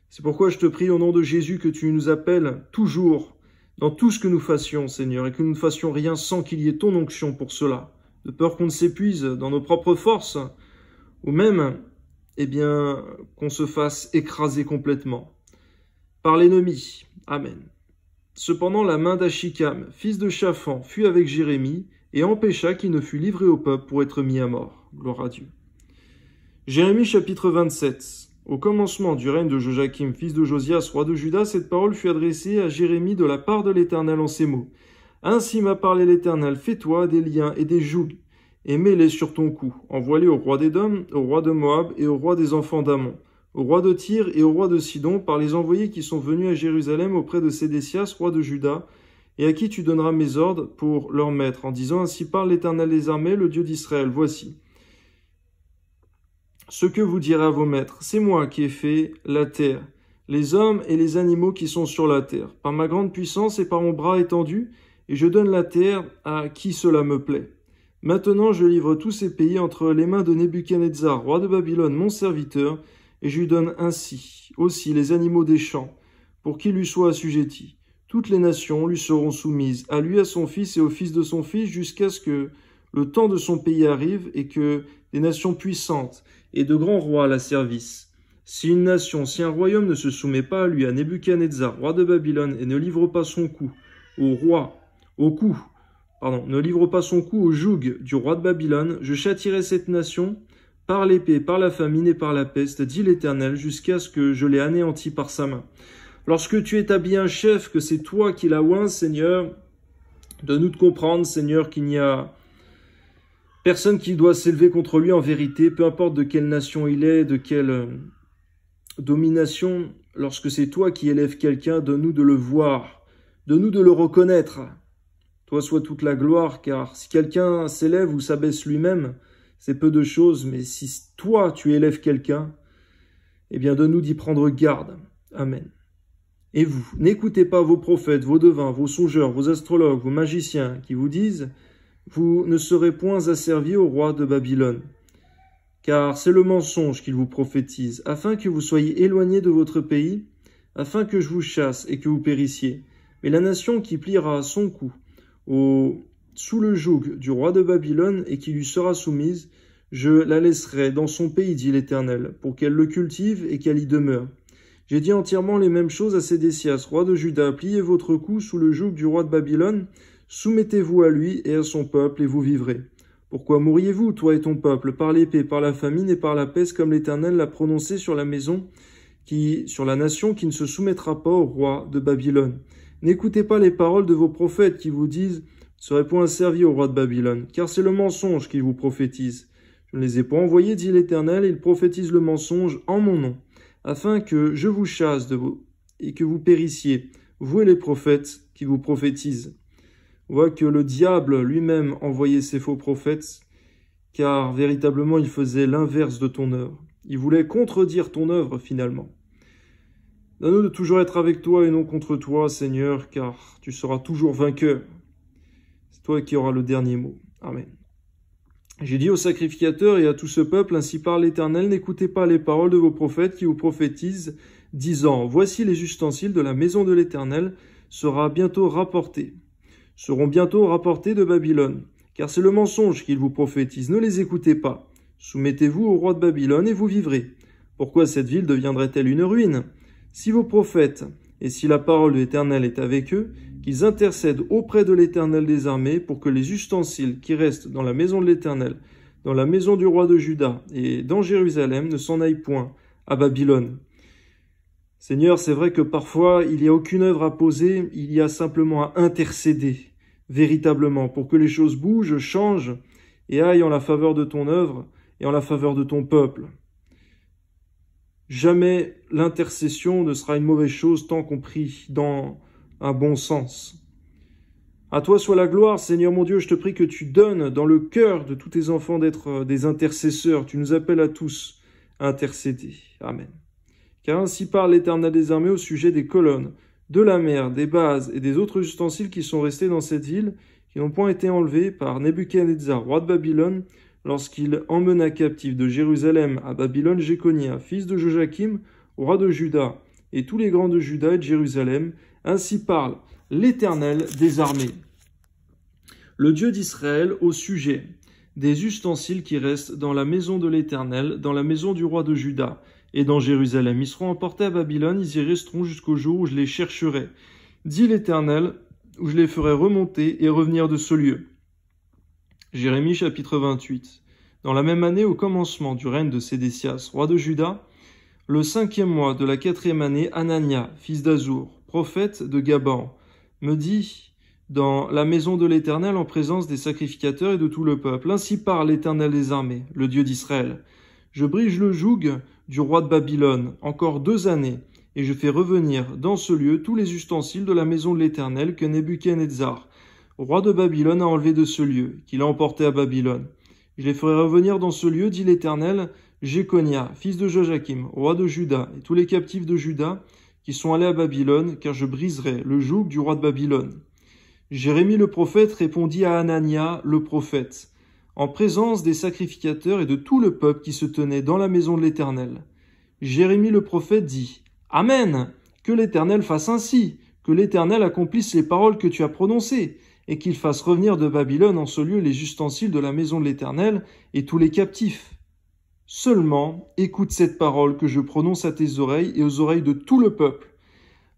C'est pourquoi je te prie au nom de Jésus que tu nous appelles toujours dans tout ce que nous fassions, Seigneur, et que nous ne fassions rien sans qu'il y ait ton onction pour cela, de peur qu'on ne s'épuise dans nos propres forces, ou même, eh bien, qu'on se fasse écraser complètement par l'ennemi. Amen. Cependant, la main d'Achikam, fils de Shaphan, fut avec Jérémie et empêcha qu'il ne fût livré au peuple pour être mis à mort. Gloire à Dieu. Jérémie chapitre 27. Au commencement du règne de Joachim, fils de Josias, roi de Juda, cette parole fut adressée à Jérémie de la part de l'Éternel en ces mots. Ainsi m'a parlé l'Éternel, fais-toi des liens et des jougs, et mets-les sur ton cou. Envoie-les au roi d'Édom, au roi de Moab et au roi des enfants d'Ammon, au roi de Tyr et au roi de Sidon, par les envoyés qui sont venus à Jérusalem auprès de Sédécias, roi de Juda, et à qui tu donneras mes ordres pour leur mettre, en disant, ainsi parle l'Éternel des armées, le Dieu d'Israël, voici. Ce que vous direz à vos maîtres, c'est moi qui ai fait la terre, les hommes et les animaux qui sont sur la terre, par ma grande puissance et par mon bras étendu, et je donne la terre à qui cela me plaît. Maintenant je livre tous ces pays entre les mains de Nebuchadnezzar, roi de Babylone, mon serviteur, et je lui donne ainsi aussi les animaux des champs, pour qu'il lui soit assujetti. Toutes les nations lui seront soumises, à lui, à son fils et au fils de son fils, jusqu'à ce que le temps de son pays arrive et que des nations puissantes et de grands rois la servissent. Si une nation, si un royaume ne se soumet pas à lui, à Nebuchadnezzar, roi de Babylone, et ne livre pas son cou ne livre pas son cou au joug du roi de Babylone, je châtirai cette nation par l'épée, par la famine et par la peste, dit l'Éternel, jusqu'à ce que je l'ai anéanti par sa main. Lorsque tu établis un chef, que c'est toi qui l'as oint, Seigneur, donne-nous de comprendre, Seigneur, qu'il n'y a personne qui doit s'élever contre lui en vérité, peu importe de quelle nation il est, de quelle domination. Lorsque c'est toi qui élèves quelqu'un, donne-nous de le voir, donne-nous de le reconnaître. Toi soit toute la gloire, car si quelqu'un s'élève ou s'abaisse lui-même, c'est peu de choses, mais si toi tu élèves quelqu'un, eh bien donne-nous d'y prendre garde. Amen. Et vous, n'écoutez pas vos prophètes, vos devins, vos songeurs, vos astrologues, vos magiciens, qui vous disent « Vous ne serez point asservis au roi de Babylone ». Car c'est le mensonge qu'il vous prophétise, afin que vous soyez éloignés de votre pays, afin que je vous chasse et que vous périssiez. Mais la nation qui pliera son cou sous le joug du roi de Babylone et qui lui sera soumise, je la laisserai dans son pays, dit l'Éternel, pour qu'elle le cultive et qu'elle y demeure. J'ai dit entièrement les mêmes choses à Sédécias, roi de Juda. Pliez votre cou sous le joug du roi de Babylone, soumettez-vous à lui et à son peuple, et vous vivrez. Pourquoi mourriez-vous, toi et ton peuple, par l'épée, par la famine et par la peste, comme l'Éternel l'a prononcé sur la nation qui ne se soumettra pas au roi de Babylone? N'écoutez pas les paroles de vos prophètes qui vous disent « Ne serez point servis au roi de Babylone », car c'est le mensonge qu'ils vous prophétisent. Je ne les ai pas envoyés, dit l'Éternel, ils prophétisent le mensonge en mon nom, afin que je vous chasse de vous et que vous périssiez, vous et les prophètes qui vous prophétisent. On voit que le diable lui-même envoyait ses faux prophètes, car véritablement il faisait l'inverse de ton œuvre. Il voulait contredire ton œuvre finalement. Donne-nous de toujours être avec toi et non contre toi, Seigneur, car tu seras toujours vainqueur. C'est toi qui auras le dernier mot. Amen. J'ai dit aux sacrificateurs et à tout ce peuple, ainsi parle l'Éternel, n'écoutez pas les paroles de vos prophètes qui vous prophétisent, disant, voici les ustensiles de la maison de l'Éternel seront bientôt rapportés de Babylone, car c'est le mensonge qu'ils vous prophétisent. Ne les écoutez pas. Soumettez-vous au roi de Babylone et vous vivrez. Pourquoi cette ville deviendrait-elle une ruine? Si vos prophètes, et si la parole de l'Éternel est avec eux, qu'ils intercèdent auprès de l'Éternel des armées pour que les ustensiles qui restent dans la maison de l'Éternel, dans la maison du roi de Juda et dans Jérusalem ne s'en aillent point à Babylone. Seigneur, c'est vrai que parfois il n'y a aucune œuvre à poser, il y a simplement à intercéder véritablement pour que les choses bougent, changent et aillent en la faveur de ton œuvre et en la faveur de ton peuple. Jamais l'intercession ne sera une mauvaise chose tant qu'on prie dans un bon sens. À toi soit la gloire, Seigneur mon Dieu, je te prie que tu donnes dans le cœur de tous tes enfants d'être des intercesseurs. Tu nous appelles à tous à intercéder. Amen. Car ainsi parle l'Éternel des armées au sujet des colonnes, de la mer, des bases et des autres ustensiles qui sont restés dans cette ville, qui n'ont point été enlevés par Nebuchadnezzar, roi de Babylone, lorsqu'il emmena captif de Jérusalem à Babylone Jéconia, fils de Joachim, roi de Juda, et tous les grands de Juda et de Jérusalem. Ainsi parle l'Éternel des armées. Le Dieu d'Israël au sujet des ustensiles qui restent dans la maison de l'Éternel, dans la maison du roi de Juda et dans Jérusalem. Ils seront emportés à Babylone, ils y resteront jusqu'au jour où je les chercherai, dit l'Éternel, où je les ferai remonter et revenir de ce lieu. Jérémie chapitre 28. Dans la même année, au commencement du règne de Sédécias, roi de Juda, le 5e mois de la 4e année, Anania, fils d'Azur, prophète de Gaban, me dit dans la maison de l'Éternel en présence des sacrificateurs et de tout le peuple. Ainsi parle l'Éternel des armées, le Dieu d'Israël. Je brise le joug du roi de Babylone, encore 2 années, et je fais revenir dans ce lieu tous les ustensiles de la maison de l'Éternel que Nebuchadnezzar, roi de Babylone, a enlevé de ce lieu, qu'il a emporté à Babylone. Je les ferai revenir dans ce lieu, dit l'Éternel, Jéconia, fils de Joachim, roi de Juda, et tous les captifs de Juda qui sont allés à Babylone, car je briserai le joug du roi de Babylone. Jérémie le prophète répondit à Anania le prophète, en présence des sacrificateurs et de tout le peuple qui se tenait dans la maison de l'Éternel. Jérémie le prophète dit, « Amen, que l'Éternel fasse ainsi, que l'Éternel accomplisse les paroles que tu as prononcées, et qu'il fasse revenir de Babylone en ce lieu les ustensiles de la maison de l'Éternel et tous les captifs. Seulement, écoute cette parole que je prononce à tes oreilles et aux oreilles de tout le peuple.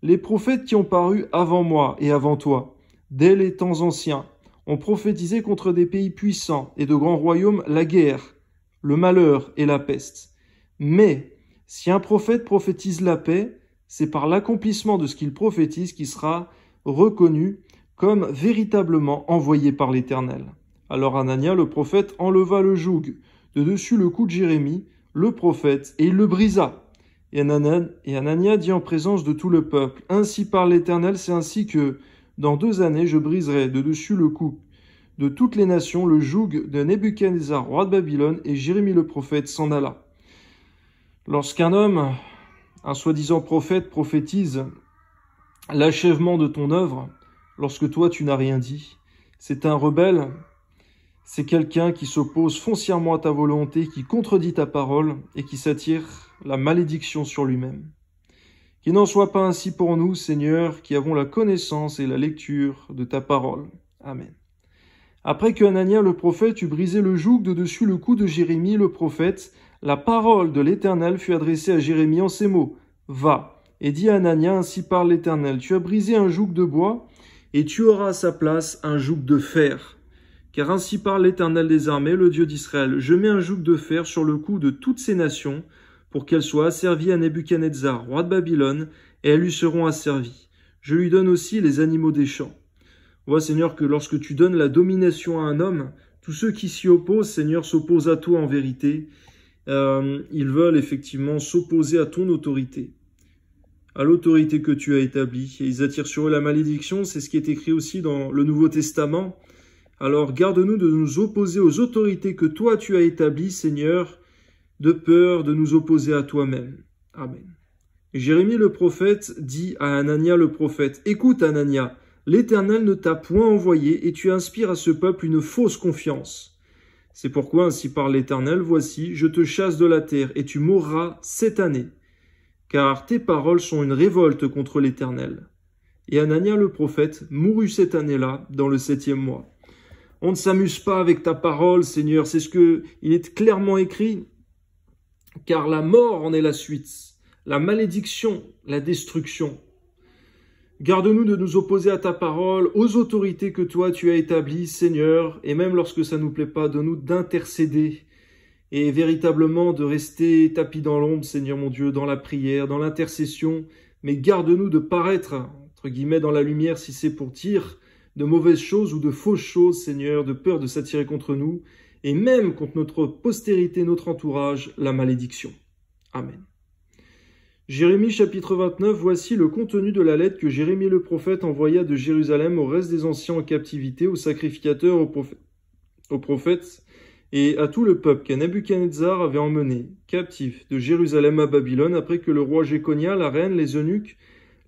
Les prophètes qui ont paru avant moi et avant toi, dès les temps anciens, ont prophétisé contre des pays puissants et de grands royaumes la guerre, le malheur et la peste. Mais, si un prophète prophétise la paix, c'est par l'accomplissement de ce qu'il prophétise qu'il sera reconnu comme véritablement envoyé par l'Éternel. Alors Anania, le prophète, enleva le joug de dessus le cou de Jérémie, le prophète, et il le brisa. Et Anania dit en présence de tout le peuple, « Ainsi parle l'Éternel, c'est ainsi que, dans 2 années, je briserai de dessus le cou de toutes les nations le joug de Nebuchadnezzar, roi de Babylone, et Jérémie le prophète s'en alla. » Lorsqu'un homme, un soi-disant prophète, prophétise l'achèvement de ton œuvre, lorsque toi tu n'as rien dit, c'est un rebelle, c'est quelqu'un qui s'oppose foncièrement à ta volonté, qui contredit ta parole et qui s'attire la malédiction sur lui-même. Qu'il n'en soit pas ainsi pour nous, Seigneur, qui avons la connaissance et la lecture de ta parole. Amen. Après que Anania le prophète eut brisé le joug de dessus le cou de Jérémie le prophète, la parole de l'Éternel fut adressée à Jérémie en ces mots. « Va, et dis à Anania, ainsi parle l'Éternel, tu as brisé un joug de bois, et tu auras à sa place un joug de fer. Car ainsi parle l'Éternel des armées, le Dieu d'Israël, je mets un joug de fer sur le cou de toutes ces nations, pour qu'elles soient asservies à Nebuchadnezzar, roi de Babylone, et elles lui seront asservies. Je lui donne aussi les animaux des champs. » Vois, Seigneur, que lorsque tu donnes la domination à un homme, tous ceux qui s'y opposent, Seigneur, s'opposent à toi en vérité. Ils veulent effectivement s'opposer à ton autorité, à l'autorité que tu as établie. Et ils attirent sur eux la malédiction, c'est ce qui est écrit aussi dans le Nouveau Testament. Alors garde-nous de nous opposer aux autorités que toi tu as établies, Seigneur, de peur de nous opposer à toi-même. Amen. Et Jérémie le prophète dit à Anania le prophète, « Écoute Anania, l'Éternel ne t'a point envoyé et tu inspires à ce peuple une fausse confiance. C'est pourquoi ainsi parle l'Éternel, voici, je te chasse de la terre et tu mourras cette année, car tes paroles sont une révolte contre l'Éternel. » Et Anania le prophète mourut cette année-là, dans le 7e mois. On ne s'amuse pas avec ta parole, Seigneur, c'est ce que il est clairement écrit, car la mort en est la suite, la malédiction, la destruction. Garde-nous de nous opposer à ta parole, aux autorités que toi tu as établies, Seigneur, et même lorsque ça ne nous plaît pas, donne-nous d'intercéder et véritablement de rester tapis dans l'ombre, Seigneur mon Dieu, dans la prière, dans l'intercession, mais garde-nous de paraître, entre guillemets, dans la lumière si c'est pour dire de mauvaises choses ou de fausses choses, Seigneur, de peur de s'attirer contre nous, et même contre notre postérité, notre entourage, la malédiction. Amen. Jérémie chapitre 29, voici le contenu de la lettre que Jérémie le prophète envoya de Jérusalem au reste des anciens en captivité, aux sacrificateurs, aux prophètes et à tout le peuple que Nebuchadnezzar avait emmené captif de Jérusalem à Babylone après que le roi Jéconia, la reine, les eunuques,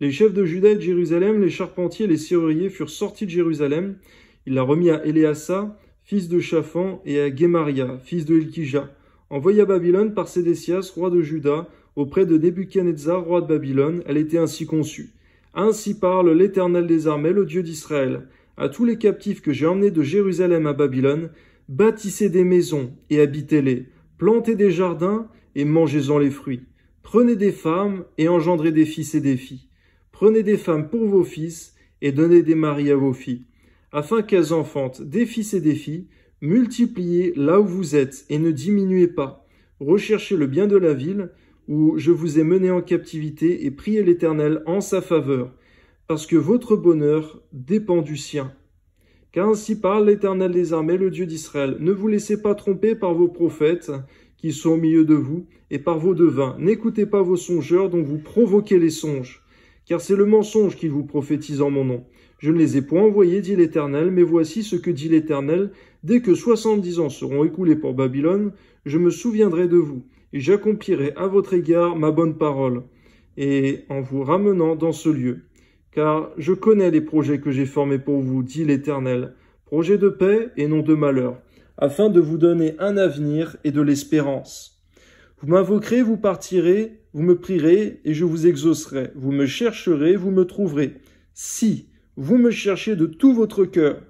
les chefs de Juda et de Jérusalem, les charpentiers et les serruriers furent sortis de Jérusalem. Il l'a remis à Éléasa, fils de Shaphan, et à Guémaria, fils de Hilkija, envoyé à Babylone par Sédécias, roi de Juda, auprès de Nebuchadnezzar, roi de Babylone. Elle était ainsi conçue. Ainsi parle l'Éternel des armées, le Dieu d'Israël, à tous les captifs que j'ai emmenés de Jérusalem à Babylone: bâtissez des maisons et habitez-les, plantez des jardins et mangez-en les fruits. Prenez des femmes et engendrez des fils et des filles. Prenez des femmes pour vos fils et donnez des maris à vos filles, afin qu'elles enfantent des fils et des filles. Multipliez là où vous êtes et ne diminuez pas. Recherchez le bien de la ville où je vous ai mené en captivité et priez l'Éternel en sa faveur, parce que votre bonheur dépend du sien. Car ainsi parle l'Éternel des armées, le Dieu d'Israël. Ne vous laissez pas tromper par vos prophètes qui sont au milieu de vous et par vos devins. N'écoutez pas vos songeurs dont vous provoquez les songes, car c'est le mensonge qu'ils vous prophétisent en mon nom. Je ne les ai point envoyés, dit l'Éternel, mais voici ce que dit l'Éternel. Dès que 70 ans seront écoulés pour Babylone, je me souviendrai de vous, et j'accomplirai à votre égard ma bonne parole, et en vous ramenant dans ce lieu. Car je connais les projets que j'ai formés pour vous, dit l'Éternel, projets de paix et non de malheur, afin de vous donner un avenir et de l'espérance. Vous m'invoquerez, vous partirez, vous me prierez, et je vous exaucerai. Vous me chercherez, vous me trouverez. Si vous me cherchez de tout votre cœur,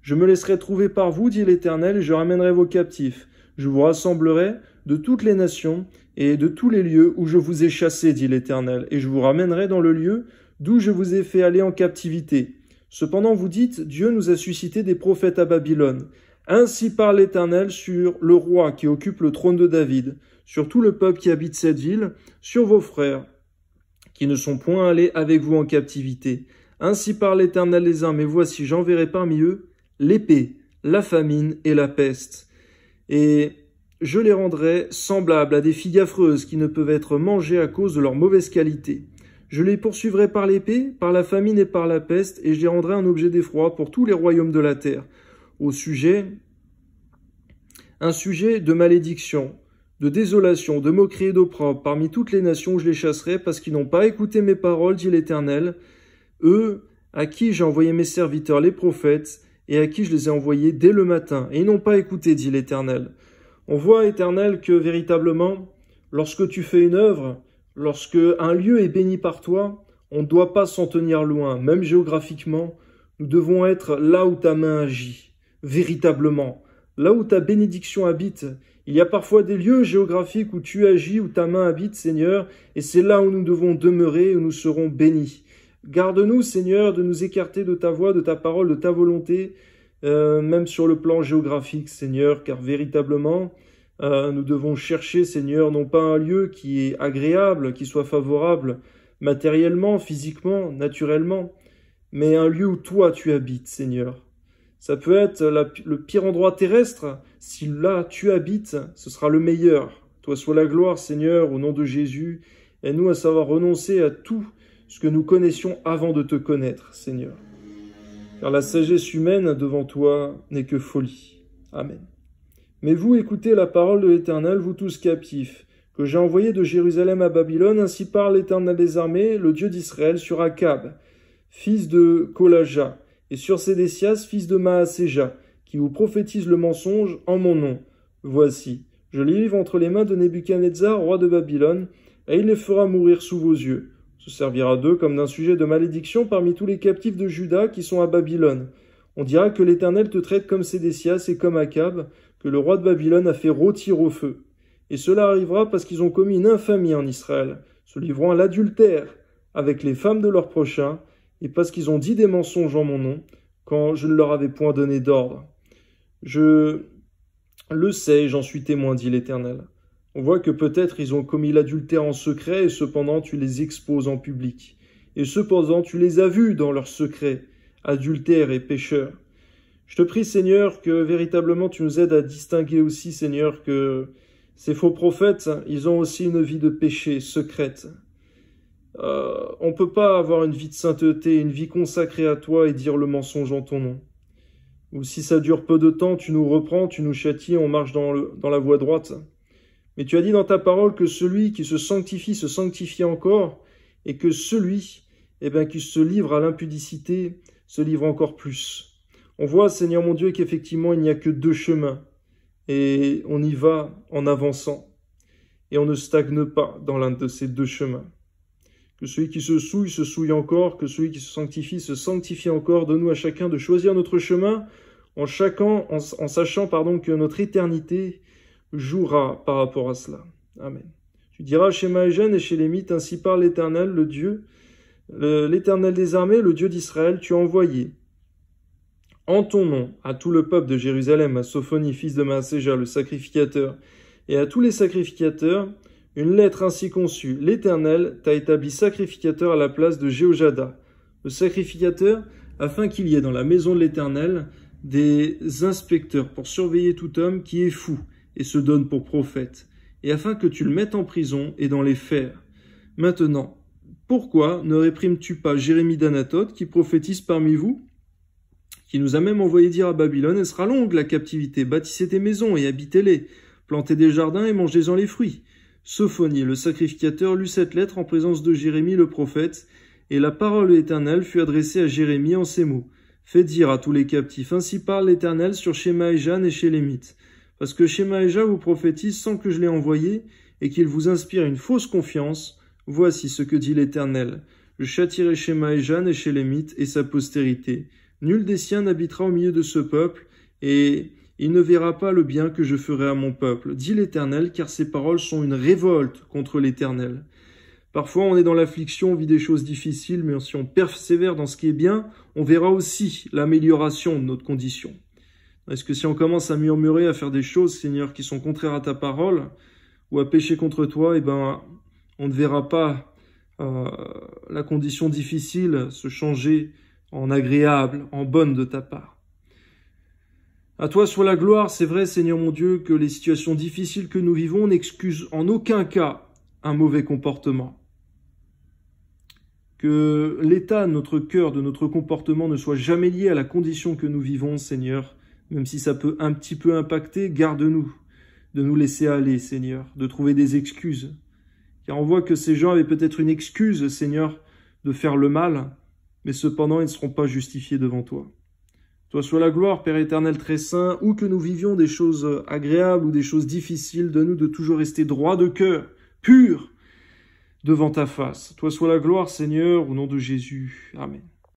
je me laisserai trouver par vous, dit l'Éternel, et je ramènerai vos captifs. Je vous rassemblerai de toutes les nations et de tous les lieux où je vous ai chassés, dit l'Éternel, et je vous ramènerai dans le lieu d'où je vous ai fait aller en captivité. Cependant vous dites, Dieu nous a suscité des prophètes à Babylone. Ainsi parle l'Éternel sur le roi qui occupe le trône de David, sur tout le peuple qui habite cette ville, sur vos frères qui ne sont point allés avec vous en captivité. Ainsi parle l'Éternel des armées, voici j'enverrai parmi eux l'épée, la famine et la peste. Et je les rendrai semblables à des figues affreuses qui ne peuvent être mangées à cause de leur mauvaise qualité. Je les poursuivrai par l'épée, par la famine et par la peste, et je les rendrai un objet d'effroi pour tous les royaumes de la terre. Un sujet de malédiction, de désolation, de moquerie et d'opprobre, parmi toutes les nations où je les chasserai, parce qu'ils n'ont pas écouté mes paroles, dit l'Éternel, eux à qui j'ai envoyé mes serviteurs les prophètes, et à qui je les ai envoyés dès le matin, et ils n'ont pas écouté, dit l'Éternel. On voit, Éternel, que véritablement, lorsque tu fais une œuvre, lorsque un lieu est béni par toi, on ne doit pas s'en tenir loin, même géographiquement. Nous devons être là où ta main agit, véritablement, là où ta bénédiction habite. Il y a parfois des lieux géographiques où tu agis, où ta main habite, Seigneur, et c'est là où nous devons demeurer, où nous serons bénis. Garde-nous, Seigneur, de nous écarter de ta voix, de ta parole, de ta volonté, même sur le plan géographique, Seigneur, car véritablement, nous devons chercher, Seigneur, non pas un lieu qui est agréable, qui soit favorable matériellement, physiquement, naturellement, mais un lieu où toi tu habites, Seigneur. Ça peut être le pire endroit terrestre. Si là tu habites, ce sera le meilleur. Toi soit la gloire, Seigneur, au nom de Jésus. Aide-nous à savoir renoncer à tout ce que nous connaissions avant de te connaître, Seigneur. Car la sagesse humaine devant toi n'est que folie. Amen. Mais vous écoutez la parole de l'Éternel, vous tous captifs, que j'ai envoyés de Jérusalem à Babylone. Ainsi parle l'Éternel des armées, le Dieu d'Israël, sur Akab, fils de Kolaja, et sur Sédécias, fils de Maaséja, qui vous prophétise le mensonge en mon nom. Voici, je les livre entre les mains de Nebuchadnezzar, roi de Babylone, et il les fera mourir sous vos yeux. Se servira d'eux comme d'un sujet de malédiction parmi tous les captifs de Juda qui sont à Babylone. On dira que l'Éternel te traite comme Sédécias et comme Akab, que le roi de Babylone a fait rôtir au feu. Et cela arrivera parce qu'ils ont commis une infamie en Israël, se livrant à l'adultère avec les femmes de leurs prochains, et parce qu'ils ont dit des mensonges en mon nom, quand je ne leur avais point donné d'ordre. Je le sais et j'en suis témoin, dit l'Éternel. On voit que peut-être ils ont commis l'adultère en secret, et cependant tu les exposes en public. Et cependant tu les as vus dans leur secret, adultères et pécheurs. Je te prie, Seigneur, que véritablement tu nous aides à distinguer aussi, Seigneur, que ces faux prophètes, ils ont aussi une vie de péché secrète. On ne peut pas avoir une vie de sainteté, une vie consacrée à toi et dire le mensonge en ton nom. Ou si ça dure peu de temps, tu nous reprends, tu nous châties, on marche dans la voie droite. Mais tu as dit dans ta parole que celui qui se sanctifie encore, et que celui qui se livre à l'impudicité se livre encore plus. On voit, Seigneur mon Dieu, qu'effectivement il n'y a que deux chemins, et on y va en avançant, et on ne stagne pas dans l'un de ces deux chemins. Que celui qui se souille encore, que celui qui se sanctifie encore. Donne-nous à chacun de choisir notre chemin en sachant que notre éternité jouera par rapport à cela. Amen. Tu diras chez Maëjan et chez Lémite, ainsi parle l'Éternel, le Dieu, l'Éternel des armées, le Dieu d'Israël, tu as envoyé en ton nom à tout le peuple de Jérusalem, à Sophonie, fils de Maaséja, le sacrificateur, et à tous les sacrificateurs, une lettre ainsi conçue. L'Éternel t'a établi sacrificateur à la place de Jéhojada, le sacrificateur, afin qu'il y ait dans la maison de l'Éternel des inspecteurs pour surveiller tout homme qui est fou et se donne pour prophète, et afin que tu le mettes en prison et dans les fers. Maintenant, pourquoi ne réprimes-tu pas Jérémie d'Anathoth qui prophétise parmi vous, qui nous a même envoyé dire à Babylone, elle sera longue la captivité, bâtissez des maisons et habitez-les, plantez des jardins et mangez-en les fruits. Sophonie, le sacrificateur, lut cette lettre en présence de Jérémie le prophète, et la parole éternelle fut adressée à Jérémie en ces mots. Faites dire à tous les captifs, ainsi parle l'Éternel sur Shemaéjan et chez Lémite. Parce que Shemaéja vous prophétise sans que je l'ai envoyé, et qu'il vous inspire une fausse confiance, voici ce que dit l'Éternel. Je châtierai Shemaéjan et chez Lémite et sa postérité. Nul des siens n'habitera au milieu de ce peuple, et il ne verra pas le bien que je ferai à mon peuple, dit l'Éternel, car ces paroles sont une révolte contre l'Éternel. Parfois, on est dans l'affliction, on vit des choses difficiles, mais si on persévère dans ce qui est bien, on verra aussi l'amélioration de notre condition. Est-ce que si on commence à murmurer, à faire des choses, Seigneur, qui sont contraires à ta parole, ou à pécher contre toi, on ne verra pas la condition difficile se changer en agréable, en bonne de ta part. À toi soit la gloire, c'est vrai, Seigneur mon Dieu, que les situations difficiles que nous vivons n'excusent en aucun cas un mauvais comportement. Que l'état de notre cœur, de notre comportement ne soit jamais lié à la condition que nous vivons, Seigneur, même si ça peut un petit peu impacter, garde-nous de nous laisser aller, Seigneur, de trouver des excuses. Car on voit que ces gens avaient peut-être une excuse, Seigneur, de faire le mal, mais cependant ils ne seront pas justifiés devant toi. Toi soit la gloire, Père éternel très saint, où que nous vivions des choses agréables ou des choses difficiles, donne-nous de toujours rester droit de cœur, pur, devant ta face. Toi soit la gloire, Seigneur, au nom de Jésus. Amen.